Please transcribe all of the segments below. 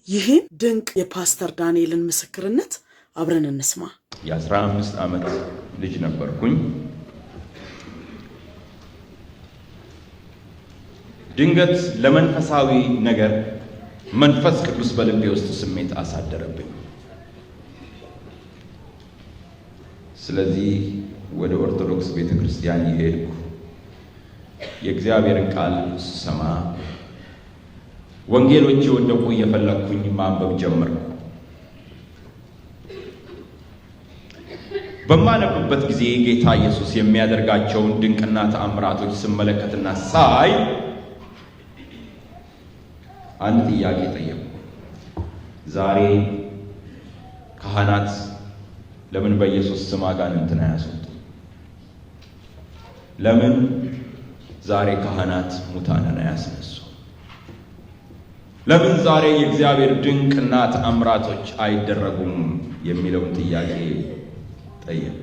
ይህን ድንቅ የፓስተር ዳንኤልን ምስክርነት አብረን እንስማ። የ15 ዓመት ልጅ ነበርኩኝ። ድንገት ለመንፈሳዊ ነገር መንፈስ ቅዱስ በልቤ ውስጥ ስሜት አሳደረብኝ። ስለዚህ ወደ ኦርቶዶክስ ቤተክርስቲያን ይሄድኩ የእግዚአብሔርን ቃል ስሰማ ወንጌሎች ወደቁ እየፈለኩኝ ማንበብ ጀመርኩ። በማነብበት ጊዜ ጌታ ኢየሱስ የሚያደርጋቸውን ድንቅና ተአምራቶች ስመለከትና ሳይ አንድ ጥያቄ ጠየቁ። ዛሬ ካህናት ለምን በኢየሱስ ስም አጋንንትን አያስወጡ? ለምን ዛሬ ካህናት ሙታንን አያስነሱ? ለምን ዛሬ የእግዚአብሔር ድንቅና ተአምራቶች አይደረጉም የሚለውን ጥያቄ ጠየቁ።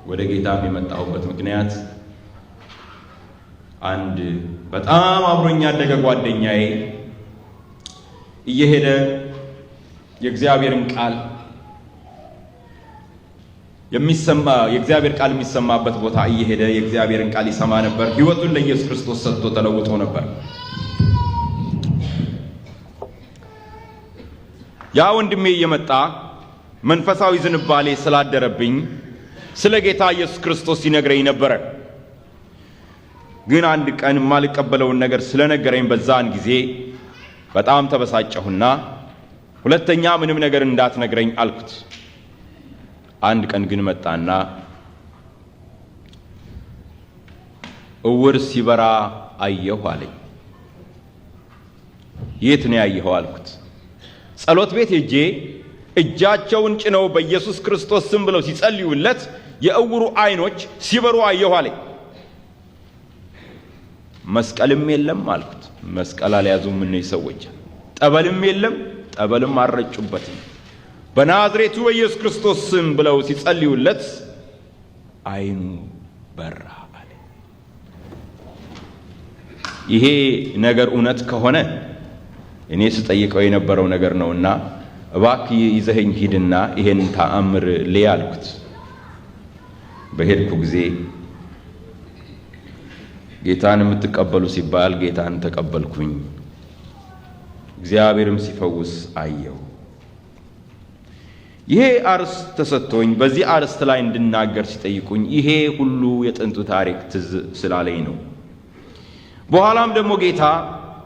ወደ ጌታም የመጣሁበት ምክንያት አንድ በጣም አብሮኝ ያደገ ጓደኛዬ እየሄደ የእግዚአብሔርን ቃል የእግዚአብሔር ቃል የሚሰማበት ቦታ እየሄደ የእግዚአብሔርን ቃል ይሰማ ነበር። ሕይወቱን ለኢየሱስ ክርስቶስ ሰጥቶ ተለውጦ ነበር። ያ ወንድሜ እየመጣ መንፈሳዊ ዝንባሌ ስላደረብኝ ስለ ጌታ ኢየሱስ ክርስቶስ ሲነግረኝ ነበር። ግን አንድ ቀን የማልቀበለውን ነገር ስለነገረኝ በዛን ጊዜ በጣም ተበሳጨሁና ሁለተኛ ምንም ነገር እንዳትነግረኝ አልኩት። አንድ ቀን ግን መጣና እውር ሲበራ አየሁ አለኝ። የት ነው ያየኸው አልኩት። ጸሎት ቤት ሄጄ እጃቸውን ጭነው በኢየሱስ ክርስቶስ ስም ብለው ሲጸልዩለት የእውሩ አይኖች ሲበሩ አየሁ አለኝ። መስቀልም የለም አልኩት። መስቀል አልያዙም እነዚህ ሰዎች። ጠበልም የለም፣ ጠበልም አልረጩበትም። በናዝሬቱ በኢየሱስ ክርስቶስ ስም ብለው ሲጸልዩለት አይኑ በራ አለ። ይሄ ነገር እውነት ከሆነ እኔ ስጠይቀው የነበረው ነገር ነውና እባክህ ይዘኸኝ ሂድና ይሄን ተአምር ልይ አልኩት። በሄድኩ ጊዜ ጌታን የምትቀበሉ ሲባል ጌታን ተቀበልኩኝ። እግዚአብሔርም ሲፈውስ አየሁ። ይሄ አርዕስት ተሰጥቶኝ በዚህ አርዕስት ላይ እንድናገር ሲጠይቁኝ ይሄ ሁሉ የጥንቱ ታሪክ ትዝ ስላለኝ ነው። በኋላም ደግሞ ጌታ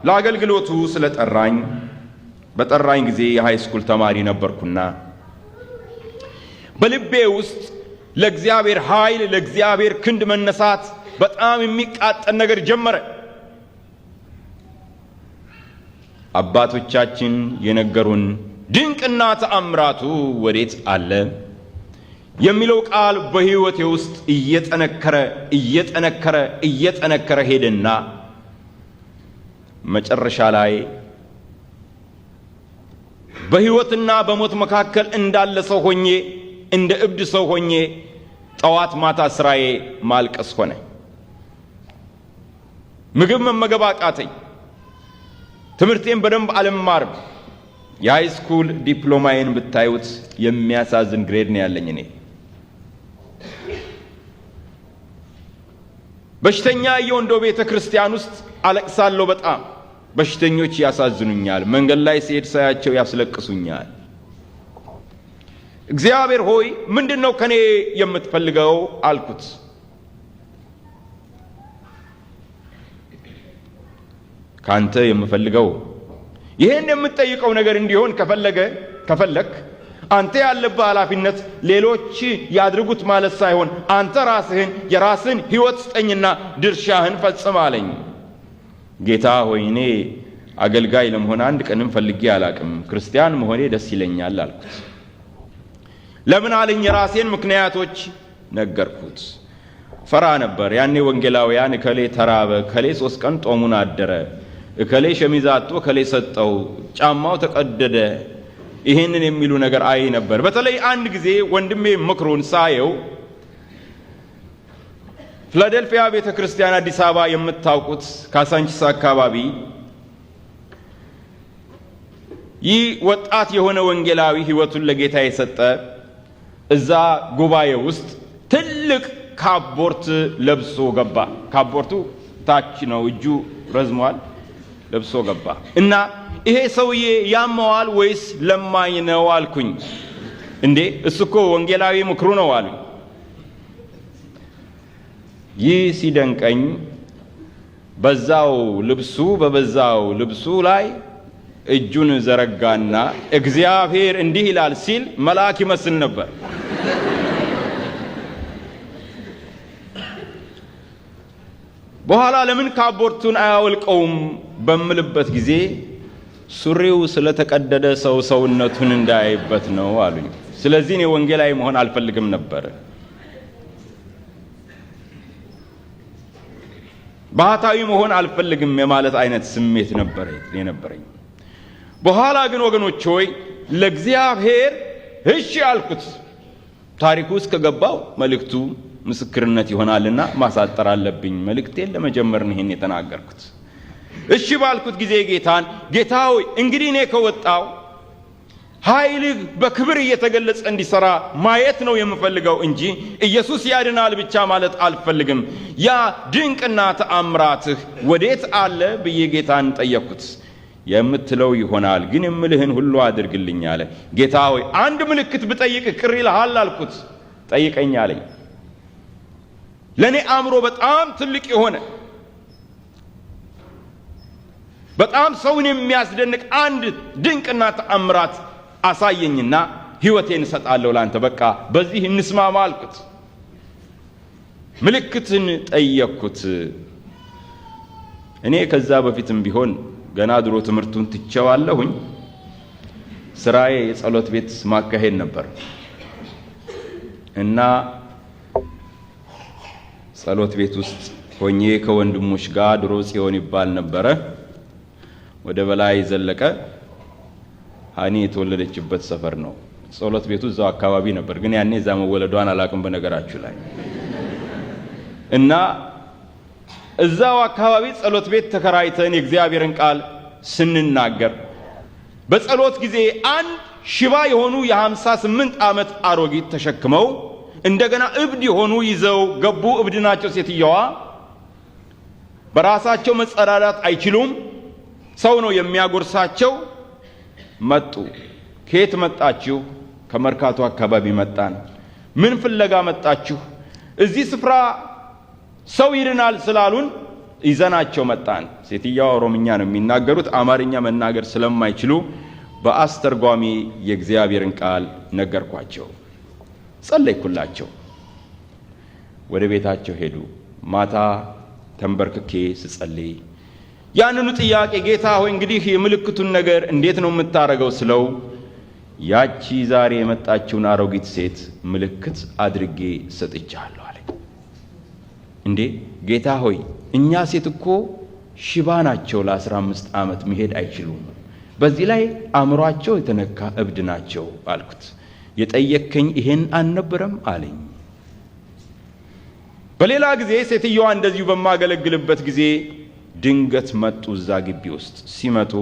ለአገልግሎቱ ስለጠራኝ በጠራኝ ጊዜ የሃይ ስኩል ተማሪ ነበርኩና በልቤ ውስጥ ለእግዚአብሔር ኃይል ለእግዚአብሔር ክንድ መነሳት በጣም የሚቃጠል ነገር ጀመረ። አባቶቻችን የነገሩን ድንቅና ተአምራቱ ወዴት አለ የሚለው ቃል በሕይወቴ ውስጥ እየጠነከረ ሄደና መጨረሻ ላይ በሕይወትና በሞት መካከል እንዳለ ሰው ሆኜ እንደ እብድ ሰው ሆኜ ጠዋት ማታ ስራዬ ማልቀስ ሆነ። ምግብ መመገብ አቃተኝ። ትምህርቴን በደንብ አልማርም። የሃይ ስኩል ዲፕሎማዬን ብታዩት የሚያሳዝን ግሬድ ነው ያለኝ እኔ። በሽተኛ እንደው ቤተ ክርስቲያን ውስጥ አለቅሳለሁ። በጣም በሽተኞች ያሳዝኑኛል። መንገድ ላይ ሲሄድ ሳያቸው ያስለቅሱኛል። እግዚአብሔር ሆይ ምንድነው ከኔ የምትፈልገው አልኩት። ካንተ የምፈልገው ይሄን የምትጠይቀው ነገር እንዲሆን ከፈለክ አንተ ያለብህ ኃላፊነት ሌሎች ያድርጉት ማለት ሳይሆን አንተ የራስህን ሕይወት ስጠኝና ድርሻህን ፈጽም አለኝ። ጌታ ሆይ እኔ አገልጋይ ለመሆን አንድ ቀንም ፈልጌ አላቅም። ክርስቲያን መሆኔ ደስ ይለኛል አልኩት። ለምን አለኝ። የራሴን ምክንያቶች ነገርኩት። ፈራ ነበር። ያኔ ወንጌላውያን እከሌ ተራበ፣ እከሌ 3 ቀን ጦሙን አደረ፣ እከሌ ሸሚዝ አጥቶ እከሌ ሰጠው፣ ጫማው ተቀደደ፣ ይሄንን የሚሉ ነገር አይ ነበር። በተለይ አንድ ጊዜ ወንድሜ ምክሩን ሳየው ፊላዴልፊያ ቤተክርስቲያን አዲስ አበባ የምታውቁት ካሳንቺስ አካባቢ ይህ ወጣት የሆነ ወንጌላዊ ህይወቱን ለጌታ የሰጠ እዛ ጉባኤ ውስጥ ትልቅ ካቦርት ለብሶ ገባ። ካቦርቱ ታች ነው፣ እጁ ረዝሟል፣ ለብሶ ገባ እና ይሄ ሰውዬ ያመዋል ወይስ ለማኝ ነው አልኩኝ። እንዴ እሱ እኮ ወንጌላዊ ምክሩ ነው አሉኝ። ይህ ሲደንቀኝ በዛው ልብሱ ላይ እጁን ዘረጋና እግዚአብሔር እንዲህ ይላል ሲል መልአክ ይመስል ነበር። በኋላ ለምን ካቦርቱን አያወልቀውም በምልበት ጊዜ ሱሪው ስለተቀደደ ሰውነቱን እንዳያይበት ነው አሉኝ። ስለዚህ እኔ ወንጌላዊ መሆን አልፈልግም ነበር። ባህታዊ መሆን አልፈልግም የማለት አይነት ስሜት ነበረኝ። በኋላ ግን ወገኖች ሆይ ለእግዚአብሔር እሺ አልኩት። ታሪኩ ውስጥ ከገባው መልእክቱ ምስክርነት ይሆናልና ማሳጠር አለብኝ። መልእክቴን ለመጀመር ነው ይሄን የተናገርኩት። እሺ ባልኩት ጊዜ ጌታ ሆይ እንግዲህ እኔ ከወጣው ኃይልህ በክብር እየተገለጸ እንዲሰራ ማየት ነው የምፈልገው እንጂ ኢየሱስ ያድናል ብቻ ማለት አልፈልግም። ያ ድንቅና ተአምራትህ ወዴት አለ ብዬ ጌታን ጠየቅኩት። የምትለው ይሆናል ግን የምልህን ሁሉ አድርግልኝ አለ። ጌታ ሆይ አንድ ምልክት ብጠይቅህ ቅር ይልሃል አልኩት። ጠይቀኝ አለኝ። ለኔ አእምሮ በጣም ትልቅ የሆነ በጣም ሰውን የሚያስደንቅ አንድ ድንቅና ተአምራት አሳየኝና ህይወቴን እሰጣለሁ ላንተ፣ በቃ በዚህ እንስማማ አልኩት። ምልክትን ጠየቅኩት። እኔ ከዛ በፊትም ቢሆን ገና ድሮ ትምህርቱን ትቼዋለሁኝ። ስራዬ የጸሎት ቤት ማካሄድ ነበር እና ጸሎት ቤት ውስጥ ሆኜ ከወንድሞች ጋር ድሮ ጽዮን ይባል ነበረ፣ ወደ በላይ ዘለቀ ሃኒ የተወለደችበት ሰፈር ነው። ጸሎት ቤቱ እዛው አካባቢ ነበር፣ ግን ያኔ እዛ መወለዷን አላውቅም በነገራችሁ ላይ። እና እዛው አካባቢ ጸሎት ቤት ተከራይተን የእግዚአብሔርን ቃል ስንናገር በጸሎት ጊዜ አንድ ሽባ የሆኑ የ58 ዓመት አሮጊት ተሸክመው እንደገና እብድ የሆኑ ይዘው ገቡ። እብድ ናቸው። ሴትየዋ በራሳቸው መጸዳዳት አይችሉም። ሰው ነው የሚያጎርሳቸው። መጡ። ከየት መጣችሁ? ከመርካቶ አካባቢ መጣን። ምን ፍለጋ መጣችሁ? እዚህ ስፍራ ሰው ይድናል ስላሉን ይዘናቸው መጣን። ሴትየዋ ኦሮምኛ ነው የሚናገሩት፣ አማርኛ መናገር ስለማይችሉ በአስተርጓሚ የእግዚአብሔርን ቃል ነገርኳቸው። ጸለይኩላቸው። ወደ ቤታቸው ሄዱ። ማታ ተንበርክኬ ስጸልይ ያንኑ ጥያቄ ጌታ ሆይ እንግዲህ የምልክቱን ነገር እንዴት ነው የምታረገው ስለው ያቺ ዛሬ የመጣችውን አሮጊት ሴት ምልክት አድርጌ ሰጥቻለሁ አለ። እንዴ ጌታ ሆይ እኛ ሴት እኮ ሽባ ናቸው፣ ለ15 ዓመት መሄድ አይችሉም፣ በዚህ ላይ አእምሯቸው የተነካ እብድ ናቸው አልኩት። የጠየከኝ ይሄን አልነበረም አለኝ። በሌላ ጊዜ ሴትየዋ እንደዚሁ በማገለግልበት ጊዜ ድንገት መጡ። እዛ ግቢ ውስጥ ሲመጡ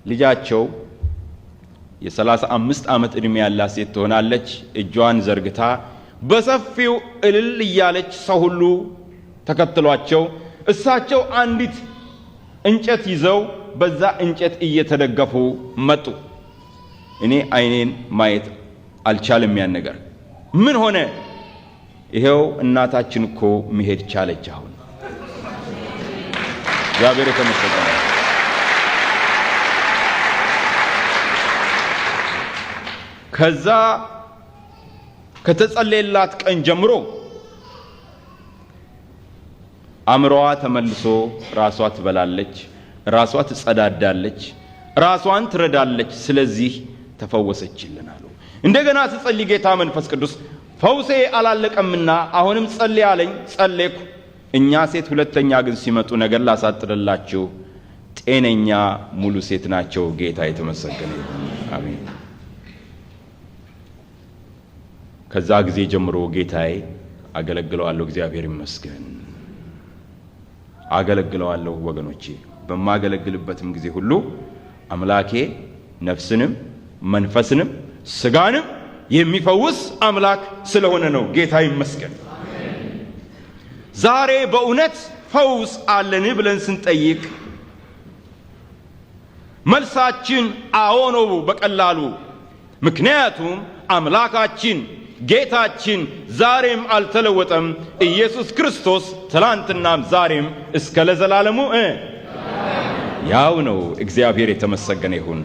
ልጃቸው የ35 ዓመት ዕድሜ ያላት ሴት ትሆናለች። እጇን ዘርግታ በሰፊው እልል እያለች ሰው ሁሉ ተከትሏቸው እሳቸው አንዲት እንጨት ይዘው በዛ እንጨት እየተደገፉ መጡ። እኔ አይኔን ማየት አልቻለም። ያን ነገር ምን ሆነ? ይሄው እናታችን እኮ መሄድ ቻለች። አሁን እግዚአብሔር የተመሰገነ። ከዛ ከተጸለየላት ቀን ጀምሮ አእምሮዋ ተመልሶ ራሷ ትበላለች፣ ራሷ ትጸዳዳለች፣ ራሷን ትረዳለች። ስለዚህ ተፈወሰችልን አሉ። እንደገና ስጸልይ ጌታ መንፈስ ቅዱስ ፈውሴ አላለቀምና አሁንም ጸልይ አለኝ። ጸለይኩ። እኛ ሴት ሁለተኛ ግን ሲመጡ ነገር ላሳጥርላችሁ ጤነኛ ሙሉ ሴት ናቸው። ጌታ የተመሰገነ ይሁን። አሜን። ከዛ ጊዜ ጀምሮ ጌታዬ አገለግለዋለሁ። እግዚአብሔር ይመስገን አገለግለዋለሁ። ወገኖቼ በማገለግልበትም ጊዜ ሁሉ አምላኬ ነፍስንም መንፈስንም ስጋንም የሚፈውስ አምላክ ስለሆነ ነው። ጌታ ይመስገን። ዛሬ በእውነት ፈውስ አለን ብለን ስንጠይቅ መልሳችን አዎ ነው በቀላሉ። ምክንያቱም አምላካችን ጌታችን ዛሬም አልተለወጠም። ኢየሱስ ክርስቶስ ትላንትናም ዛሬም እስከ ለዘላለሙ ያው ነው። እግዚአብሔር የተመሰገነ ይሁን።